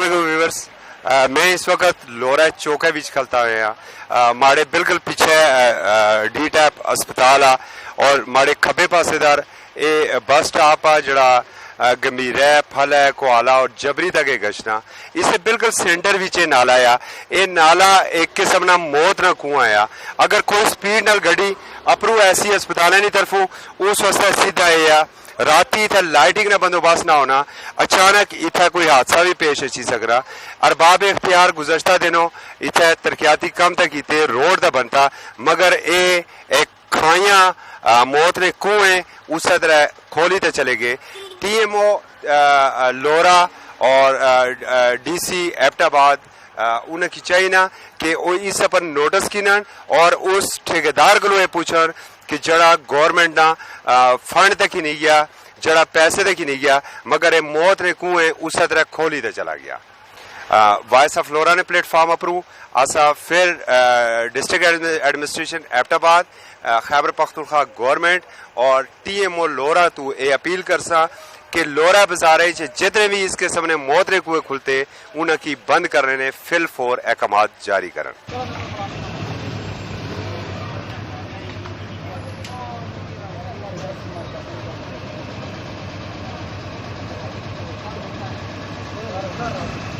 अस्सलाम वालेकुम व्यूअर्स। मैं इस वक्त लोरा चौके विच खलता हुआ माड़े बिल्कुल पीछे डी टैप अस्पताल आ और माड़े खब्बे पासेदार ये बस स्टॉप आ जड़ा गंभीर है फल है कोआला और जबरी तक गशना इसे बिल्कुल सेंटर विच नाला आ। ये नाला एक किस्म ना मौत ना कुआं आ। अगर कोई स्पीड नाल गड्डी अपरू ऐसी अस्पताल की तरफों उस वास्ते सीधा आ राती इतना लाइटिंग का बंदोबस्त ना होना अचानक इतना कोई हादसा भी पेश अची सकता। अरबाब इख्तियार गुज़श्ता दिनों इतना तरक्याती कम तक किते रोड का बनता मगर ये एक खाइयां मौत ने कुएं उस तरह खोली तो चले गए। TMO लोरा और DC एबटाबाद उन्हें चाहिए ना कि इस पर नोटिस कीनन और उस ठेकेदार को पूछन कि जड़ा गवर्नमेंट ना फंड तक ही नहीं गया जड़ा पैसे तक ही नहीं गया मगर ये मौत ने कुएं उस तरह खोली तो चला गया। वॉइस ऑफ लोरा ने प्लेटफॉर्म अप्रूव आसा फिर district administration Abbottabad Khyber Pakhtunkhwa government और TMO लोरा तू ये अपील करसा कि लोरा बाजारे जितने भी इस किस्म ने मौत ने कुएं खुलते उनकी बंद करने ने फिल फोर अहकाम जारी करन। Gracias.